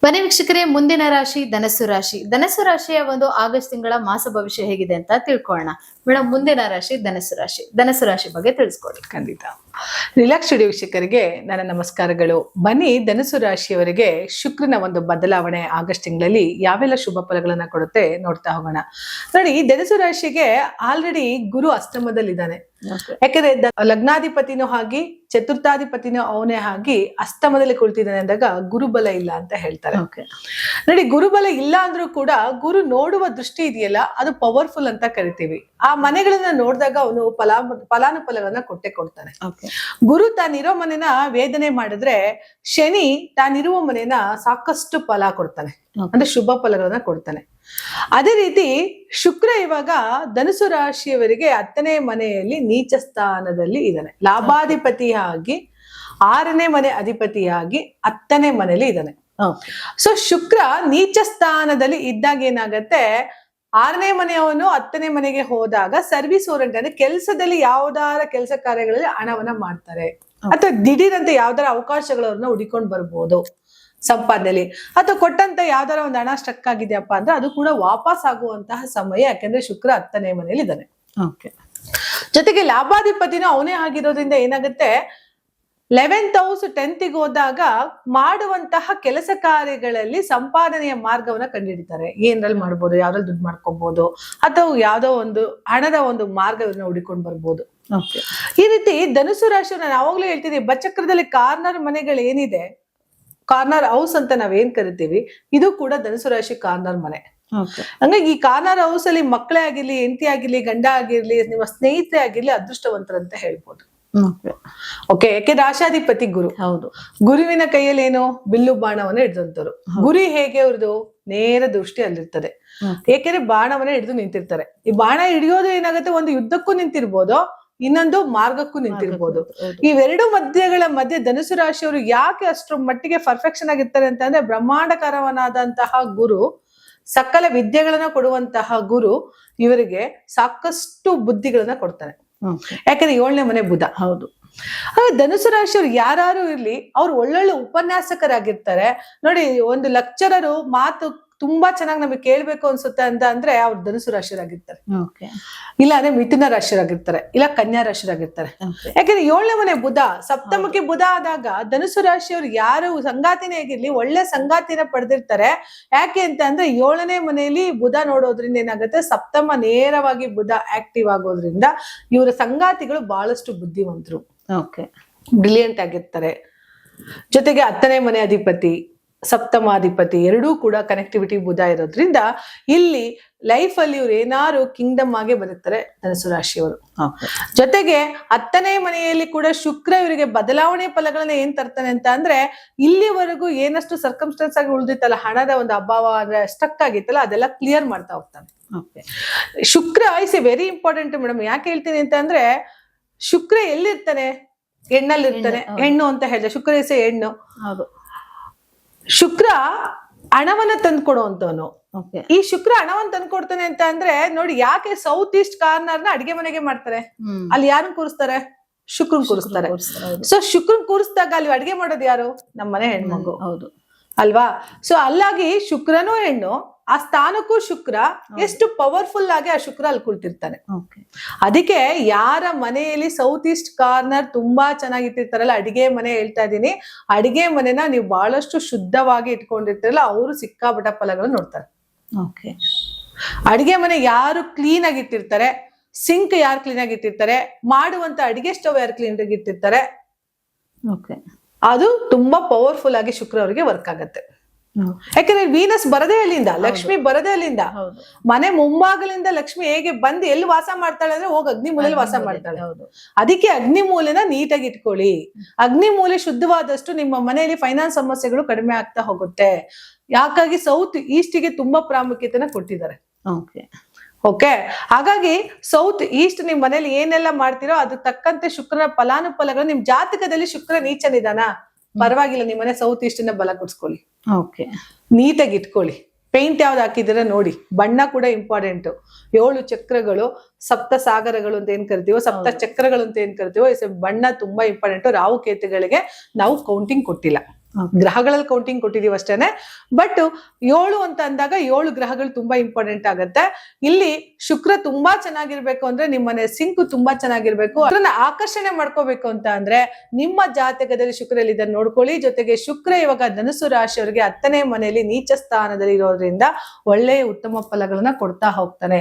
ಬನ್ನಿ ವೀಕ್ಷಕರೇ, ಮುಂದಿನ ರಾಶಿ ಧನಸ್ಸು ರಾಶಿ. ಧನಸ್ಸು ರಾಶಿಯ ಒಂದು ಆಗಸ್ಟ್ ತಿಂಗಳ ಮಾಸ ಭವಿಷ್ಯ ಹೇಗಿದೆ ಅಂತ ತಿಳ್ಕೊಳ್ಳೋಣ. ಮೇಡಮ್, ಮುಂದಿನ ರಾಶಿ ಧನಸ್ಸು ರಾಶಿ. ಧನಸ್ಸು ರಾಶಿ ಬಗ್ಗೆ ತಿಳಿಸ್ಕೊಡಿ. ಖಂಡಿತ. ರಿಲ್ಯಾಕ್ಸ್ ಸ್ಟುಡಿಯೋ ವೀಕ್ಷಕರಿಗೆ ನನ್ನ ನಮಸ್ಕಾರಗಳು. ಬನ್ನಿ, ಧನಸ್ಸು ರಾಶಿಯವರಿಗೆ ಶುಕ್ರನ ಒಂದು ಬದಲಾವಣೆ ಆಗಸ್ಟ್ ತಿಂಗಳಲ್ಲಿ ಯಾವೆಲ್ಲ ಶುಭ ಫಲಗಳನ್ನ ಕೊಡುತ್ತೆ ನೋಡ್ತಾ ಹೋಗೋಣ. ನೋಡಿ, ಧನಸ್ಸು ರಾಶಿಗೆ ಆಲ್ರೆಡಿ ಗುರು ಅಷ್ಟಮದಲ್ಲಿದ್ದಾನೆ. ಯಾಕಂದ್ರೆ ಲಗ್ನಾಧಿಪತಿನೂ ಆಗಿ ಚತುರ್ಥಾಧಿಪತಿನೂ ಅವನೇ ಆಗಿ ಅಸ್ತಮದಲ್ಲಿ ಕುಳಿತಿದ್ದಾನೆ ಅಂದಾಗ ಗುರುಬಲ ಇಲ್ಲ ಅಂತ ಹೇಳ್ತಾರೆ. ನೋಡಿ, ಗುರುಬಲ ಇಲ್ಲ ಅಂದ್ರೂ ಕೂಡ ಗುರು ನೋಡುವ ದೃಷ್ಟಿ ಇದೆಯಲ್ಲ, ಅದು ಪವರ್ಫುಲ್ ಅಂತ ಕರಿತೀವಿ. ಆ ಮನೆಗಳನ್ನ ನೋಡಿದಾಗ ಅವನು ಫಲಾನುಫಲಗಳನ್ನ ಕೊಟ್ಟೆ ಕೊಡ್ತಾನೆ. ಗುರು ತಾನಿರೋ ಮನೆನ ವೇದನೆ ಮಾಡಿದ್ರೆ ಶನಿ ತಾನಿರುವ ಮನೆನ ಸಾಕಷ್ಟು ಫಲ ಕೊಡ್ತಾನೆ, ಅಂದ್ರೆ ಶುಭ ಫಲಗಳನ್ನ ಕೊಡ್ತಾನೆ. ಅದೇ ರೀತಿ ಶುಕ್ರ ಇವಾಗ ಧನುಸು ರಾಶಿಯವರಿಗೆ 10ನೇ ಮನೆಯಲ್ಲಿ ನೀಚ ಸ್ಥಾನದಲ್ಲಿ ಇದ್ದಾನೆ. ಲಾಭಾಧಿಪತಿಯಾಗಿ 6ನೇ ಮನೆ ಅಧಿಪತಿಯಾಗಿ 10ನೇ ಮನೆಯಲ್ಲಿ ಇದ್ದಾನೆ. ಸೊ ಶುಕ್ರ ನೀಚ ಸ್ಥಾನದಲ್ಲಿ ಇದ್ದಾಗ ಏನಾಗತ್ತೆ, 6ನೇ ಮನೆಯವನು 10ನೇ ಮನೆಗೆ ಹೋದಾಗ ಸರ್ವಿಸ್ ಓರಿಯೆಂಟ್ ಅಂದ್ರೆ ಕೆಲಸದಲ್ಲಿ ಯಾವ್ದಾರ ಕೆಲಸ ಕಾರ್ಯಗಳಲ್ಲಿ ಹಣವನ್ನ ಮಾಡ್ತಾರೆ, ಅಥವಾ ದಿಢೀರಂತೆ ಯಾವ್ದಾರ ಅವಕಾಶಗಳನ್ನ ಹುಡಿಕೊಂಡು ಬರ್ಬೋದು ಸಂಪಾದನೆಯಲ್ಲಿ, ಅಥವಾ ಕೊಟ್ಟಂತ ಯಾವ್ದಾರ ಒಂದು ಹಣ ಸ್ಟಕ್ ಆಗಿದೆಯಪ್ಪ ಅಂದ್ರೆ ಅದು ಕೂಡ ವಾಪಸ್ ಆಗುವಂತಹ ಸಮಯ. ಯಾಕಂದ್ರೆ ಶುಕ್ರ 10ನೇ ಮನೆಯಲ್ಲಿ ಇದ್ದಾನೆ. ಜೊತೆಗೆ ಲಾಭಾಧಿಪತಿನೂ ಅವನೇ ಆಗಿರೋದ್ರಿಂದ ಏನಾಗುತ್ತೆ, 11th ಹೌಸ್ 10th ಹೋದಾಗ ಮಾಡುವಂತಹ ಕೆಲಸ ಕಾರ್ಯಗಳಲ್ಲಿ ಸಂಪಾದನೆಯ ಮಾರ್ಗವನ್ನ ಕಂಡುಹಿಡಿತಾರೆ. ಏನ್ರಲ್ಲಿ ಮಾಡ್ಬೋದು, ಯಾವ್ದ್ರಲ್ಲಿ ದುಡ್ಡು ಮಾಡ್ಕೊಬಹುದು, ಅಥವಾ ಯಾವ್ದೋ ಒಂದು ಹಣದ ಒಂದು ಮಾರ್ಗವನ್ನ ಹುಡಿಕೊಂಡು ಬರ್ಬೋದು. ಈ ರೀತಿ ಧನುಸು ರಾಶಿ ನಾನು ಯಾವಾಗ್ಲೂ ಹೇಳ್ತೀನಿ, ಬಚಕ್ರದಲ್ಲಿ ಕಾರ್ನರ್ ಮನೆಗಳು ಏನಿದೆ, ಕಾರ್ನರ್ ಹೌಸ್ ಅಂತ ನಾವೇನ್ ಕರಿತೀವಿ, ಇದು ಕೂಡ ಧನುಸು ರಾಶಿ ಕಾರ್ನರ್ ಮನೆ. ಹಂಗಾಗಿ ಈ ಕಾರ್ನರ್ ಹೌಸ್ ಅಲ್ಲಿ ಮಕ್ಕಳೇ ಆಗಿರ್ಲಿ, ಹೆಂಡತಿ ಆಗಿರ್ಲಿ, ಗಂಡ ಆಗಿರ್ಲಿ, ನಿಮ್ಮ ಸ್ನೇಹಿತರೆ ಆಗಿರ್ಲಿ ಅದೃಷ್ಟವಂತರಂತ ಹೇಳ್ಬೋದು. ಓಕೆ, ಯಾಕೆ ರಾಶಾಧಿಪತಿ ಗುರು. ಹೌದು, ಗುರುವಿನ ಕೈಯಲ್ಲಿ ಏನು ಬಿಲ್ಲು ಬಾಣವನ್ನ ಹಿಡಿದಂತರು. ಗುರಿ ಹೇಗೆ ಅವ್ರದ್ದು ನೇರ ದೃಷ್ಟಿ ಅಲ್ಲಿರ್ತದೆ. ಏಕೆಂದ್ರೆ ಬಾಣವನ್ನ ಹಿಡಿದು ನಿಂತಿರ್ತಾರೆ. ಈ ಬಾಣ ಹಿಡಿಯೋದು ಏನಾಗುತ್ತೆ, ಒಂದು ಯುದ್ಧಕ್ಕೂ ನಿಂತಿರ್ಬೋದು, ಇನ್ನೊಂದು ಮಾರ್ಗಕ್ಕೂ ನಿಂತಿರ್ಬೋದು. ಇವೆರಡು ಮಧ್ಯಗಳ ಮಧ್ಯೆ ಧನುಸು ರಾಶಿಯವರು ಯಾಕೆ ಅಷ್ಟರ ಮಟ್ಟಿಗೆ ಪರ್ಫೆಕ್ಷನ್ ಆಗಿರ್ತಾರೆ ಅಂತಂದ್ರೆ, ಬ್ರಹ್ಮಾಂಡಕರವನಾದಂತಹ ಗುರು, ಸಕಲ ವಿದ್ಯೆಗಳನ್ನ ಕೊಡುವಂತಹ ಗುರು ಇವರಿಗೆ ಸಾಕಷ್ಟು ಬುದ್ಧಿಗಳನ್ನ ಕೊಡ್ತಾನೆ. ಯಾಕಂದ್ರೆ 7ನೇ ಮನೆ ಬುಧ. ಹೌದು, ಧನುಸು ರಾಶಿಯವ್ರು ಯಾರು ಇರ್ಲಿ, ಅವ್ರು ಒಳ್ಳೊಳ್ಳೆ ಉಪನ್ಯಾಸಕರಾಗಿರ್ತಾರೆ. ನೋಡಿ, ಒಂದು ಲೆಕ್ಚರರು ಮಾತು ತುಂಬಾ ಚೆನ್ನಾಗಿ ನಮಗೆ ಕೇಳ್ಬೇಕು ಅನ್ಸುತ್ತೆ ಅಂದ್ರೆ ಅವ್ರು ಧನುಸು ರಾಶಿಯರಾಗಿರ್ತಾರೆ, ಇಲ್ಲ ಅಂದ್ರೆ ಮಿಥುನ ರಾಶಿಯರಾಗಿರ್ತಾರೆ, ಇಲ್ಲ ಕನ್ಯಾ ರಾಶಿಯರಾಗಿರ್ತಾರೆ. ಯಾಕಂದ್ರೆ 7ನೇ ಮನೆ ಬುಧ, ಸಪ್ತಮಕ್ಕೆ ಬುಧ ಆದಾಗ ಧನುಸು ರಾಶಿಯವ್ರು ಯಾರು ಸಂಗಾತಿನೇ ಆಗಿರ್ಲಿ ಒಳ್ಳೆ ಸಂಗಾತಿನ ಪಡೆದಿರ್ತಾರೆ. ಯಾಕೆ ಅಂತ ಅಂದ್ರೆ 7ನೇ ಮನೆಯಲ್ಲಿ ಬುಧ ನೋಡೋದ್ರಿಂದ ಏನಾಗುತ್ತೆ, ಸಪ್ತಮ ನೇರವಾಗಿ ಬುಧ ಆಕ್ಟಿವ್ ಆಗೋದ್ರಿಂದ ಇವರ ಸಂಗಾತಿಗಳು ಬಹಳಷ್ಟು ಬುದ್ಧಿವಂತರು, ಬ್ರಿಲಿಯಂಟ್ ಆಗಿರ್ತಾರೆ. ಜೊತೆಗೆ 10ನೇ ಮನೆ ಅಧಿಪತಿ, ಸಪ್ತಮಾಧಿಪತಿ ಎರಡೂ ಕೂಡ ಕನೆಕ್ಟಿವಿಟಿ ಬುಧ ಇರೋದ್ರಿಂದ ಇಲ್ಲಿ ಲೈಫ್ ಅಲ್ಲಿ ಇವ್ರು ಏನಾರು ಕಿಂಗ್ಡಮ್ ಆಗಿ ಬದುಕ್ತಾರೆ ಧನುಸು ರಾಶಿಯವರು. ಜೊತೆಗೆ 10ನೇ ಮನೆಯಲ್ಲಿ ಕೂಡ ಶುಕ್ರ ಇವರಿಗೆ ಬದಲಾವಣೆ ಫಲಗಳನ್ನ ಏನ್ ತರ್ತಾನೆ ಅಂತ ಅಂದ್ರೆ, ಇಲ್ಲಿವರೆಗೂ ಏನಷ್ಟು ಸರ್ಕಮ್ಸ್ಟೆನ್ಸ್ ಆಗಿ ಉಳಿದಿತ್ತಲ್ಲ, ಹಣದ ಒಂದು ಅಭಾವ ಅಂದ್ರೆ ಸ್ಟಕ್ ಆಗಿತ್ತಲ್ಲ, ಅದೆಲ್ಲ ಕ್ಲಿಯರ್ ಮಾಡ್ತಾ ಹೋಗ್ತಾನೆ. Shukra is a very important madam. ಯಾಕೆ ಹೇಳ್ತೀನಿ ಅಂತ ಅಂದ್ರೆ, ಶುಕ್ರ ಎಲ್ಲಿರ್ತಾನೆ, ಹೆಣ್ಣಲ್ಲಿರ್ತಾನೆ. ಹೆಣ್ಣು ಅಂತ ಹೇಳಿದೆ, ಶುಕ್ರ ಇಸ್ ಎ ಹೆಣ್ಣು. ಹೌದು, ಶುಕ್ರ ಹಣವನ್ನ ತಂದ್ಕೊಡುವಂತವನು. ಈ ಶುಕ್ರ ಹಣವನ್ನ ತಂದ್ಕೊಡ್ತಾನೆ ಅಂತ ಅಂದ್ರೆ ನೋಡಿ, ಯಾಕೆ ಸೌತ್ ಈಸ್ಟ್ ಕಾರ್ನರ್ ನ ಅಡಿಗೆ ಮನೆಗೆ ಮಾಡ್ತಾರೆ, ಅಲ್ಲಿ ಯಾರನ್ನ ಕೂರಿಸ್ತಾರೆ, ಶುಕ್ರನ್ ಕೂರಿಸ್ತಾರೆ. ಸೊ ಶುಕ್ರನ್ ಕೂರಿಸಿದಾಗ ಅಲ್ಲಿ ಅಡಿಗೆ ಮಾಡೋದು ಯಾರು, ನಮ್ಮ ಮನೆ ಹೆಣ್ಮಗು. ಹೌದು ಅಲ್ವಾ? ಸೊ ಅಲ್ಲಾಗಿ ಶುಕ್ರನೂ ಹೆಣ್ಣು, ಆ ಸ್ಥಾನಕ್ಕೂ ಶುಕ್ರ ಎಷ್ಟು ಪವರ್ಫುಲ್ ಆಗಿ ಆ ಶುಕ್ರ ಅಲ್ಲಿ ಕುಳಿತಿರ್ತಾನೆ. ಅದಕ್ಕೆ ಯಾರ ಮನೆಯಲ್ಲಿ ಸೌತ್ ಈಸ್ಟ್ ಕಾರ್ನರ್ ತುಂಬಾ ಚೆನ್ನಾಗಿಟ್ಟಿರ್ತಾರಲ್ಲ, ಅಡಿಗೆ ಮನೆ ಹೇಳ್ತಾ ಇದ್ದೀನಿ, ಅಡಿಗೆ ಮನೆನ ನೀವು ಬಹಳಷ್ಟು ಶುದ್ಧವಾಗಿ ಇಟ್ಕೊಂಡಿರ್ತಾರಲ್ಲ, ಅವರು ಸಿಕ್ಕಾಪಟ್ಟ ಫಲಗಳನ್ನು ನೋಡ್ತಾರೆ. ಅಡಿಗೆ ಮನೆ ಯಾರು ಕ್ಲೀನ್ ಆಗಿ ಇಟ್ಟಿರ್ತಾರೆ, ಸಿಂಕ್ ಯಾರು ಕ್ಲೀನ್ ಆಗಿ ಇಟ್ಟಿರ್ತಾರೆ, ಮಾಡುವಂತ ಅಡಿಗೆ ಸ್ಟವ್ ಯಾರು ಕ್ಲೀನ್ ಆಗಿ ಇಟ್ಟಿರ್ತಾರೆ, ಅದು ತುಂಬಾ ಪವರ್ಫುಲ್ ಆಗಿ ಶುಕ್ರ ಅವರಿಗೆ ವರ್ಕ್ ಆಗತ್ತೆ. ಯಾಕಂದ್ರೆ ವೀನಸ್ ಬರದೇ ಅಲ್ಲಿಂದ, ಲಕ್ಷ್ಮಿ ಬರದೇ ಅಲ್ಲಿಂದ. ಮನೆ ಮುಂಭಾಗಲಿಂದ ಲಕ್ಷ್ಮಿ ಹೇಗೆ ಬಂದು ಎಲ್ಲಿ ವಾಸ ಮಾಡ್ತಾಳೆ ಅಂದ್ರೆ ಹೋಗಿ ಅಗ್ನಿ ಮೂಲೆಯಲ್ಲಿ ವಾಸ ಮಾಡ್ತಾಳೆ. ಅದಕ್ಕೆ ಅಗ್ನಿ ಮೂಲೆನ ನೀಟಾಗಿ ಇಟ್ಕೊಳ್ಳಿ. ಅಗ್ನಿ ಮೂಲೆ ಶುದ್ಧವಾದಷ್ಟು ನಿಮ್ಮ ಮನೆಯಲ್ಲಿ ಫೈನಾನ್ಸ್ ಸಮಸ್ಯೆಗಳು ಕಡಿಮೆ ಆಗ್ತಾ ಹೋಗುತ್ತೆ. ಯಾಕಾಗಿ ಸೌತ್ ಈಸ್ಟ್ಗೆ ತುಂಬಾ ಪ್ರಾಮುಖ್ಯತೆನ ಕೊಟ್ಟಿದ್ದಾರೆ. ಓಕೆ, ಹಾಗಾಗಿ ಸೌತ್ ಈಸ್ಟ್ ನಿಮ್ ಮನೇಲಿ ಏನೆಲ್ಲ ಮಾಡ್ತೀರೋ ಅದು ತಕ್ಕಂತೆ ಶುಕ್ರನ ಫಲಾನುಫಲಗಳು. ನಿಮ್ ಜಾತಕದಲ್ಲಿ ಶುಕ್ರ ನೀಚನಿದಾನ, ಪರವಾಗಿಲ್ಲ, ನಿಮ್ ಮನೆ ಸೌತ್ ಈಸ್ಟ್ ನ ಬಲ ಕೊಡ್ಸ್ಕೊಳ್ಳಿ. ನೀಟಾಗಿ ಇಟ್ಕೊಳ್ಳಿ. ಪೇಂಟ್ ಯಾವ್ದು ಹಾಕಿದಿರ ನೋಡಿ, ಬಣ್ಣ ಕೂಡ ಇಂಪಾರ್ಟೆಂಟ್. 7 ಚಕ್ರಗಳು, ಸಪ್ತ ಸಾಗರಗಳು ಅಂತ ಏನ್ ಕರಿತೀವೋ, ಸಪ್ತ ಚಕ್ರಗಳು ಅಂತ ಏನ್ ಕರಿತೀವೋ, ಬಣ್ಣ ತುಂಬಾ ಇಂಪಾರ್ಟೆಂಟ್. ರಾಹು ಕೇತುಗಳಿಗೆ ನಾವು ಕೌಂಟಿಂಗ್ ಕೊಟ್ಟಿಲ್ಲ. ಗ್ರಹಗಳಲ್ಲಿ ಕೌಂಟಿಂಗ್ ಕೊಟ್ಟಿದೀವಿ ಅಷ್ಟೇನೆ. ಬಟ್ 7 ಅಂತ ಅಂದಾಗ 7 ಗ್ರಹಗಳು ತುಂಬಾ ಇಂಪಾರ್ಟೆಂಟ್ ಆಗತ್ತೆ. ಇಲ್ಲಿ ಶುಕ್ರ ತುಂಬಾ ಚೆನ್ನಾಗಿರ್ಬೇಕು ಅಂದ್ರೆ ನಿಮ್ಮನೆ ಸಿಂಕ್ ತುಂಬಾ ಚೆನ್ನಾಗಿರ್ಬೇಕು. ಅದನ್ನ ಆಕರ್ಷಣೆ ಮಾಡ್ಕೋಬೇಕು ಅಂತ ಅಂದ್ರೆ ನಿಮ್ಮ ಜಾತಕದಲ್ಲಿ ಶುಕ್ರ ಎಲ್ಲಿದ್ದಾರೆ ನೋಡ್ಕೊಳ್ಳಿ. ಜೊತೆಗೆ ಶುಕ್ರ ಇವಾಗ ಧನುಸ್ಸು ರಾಶಿಯವರಿಗೆ 10ನೇ ಮನೆಯಲ್ಲಿ ನೀಚ ಸ್ಥಾನದಲ್ಲಿ ಇರೋದ್ರಿಂದ ಒಳ್ಳೆಯ ಉತ್ತಮ ಫಲಗಳನ್ನ ಕೊಡ್ತಾ ಹೋಗ್ತಾನೆ.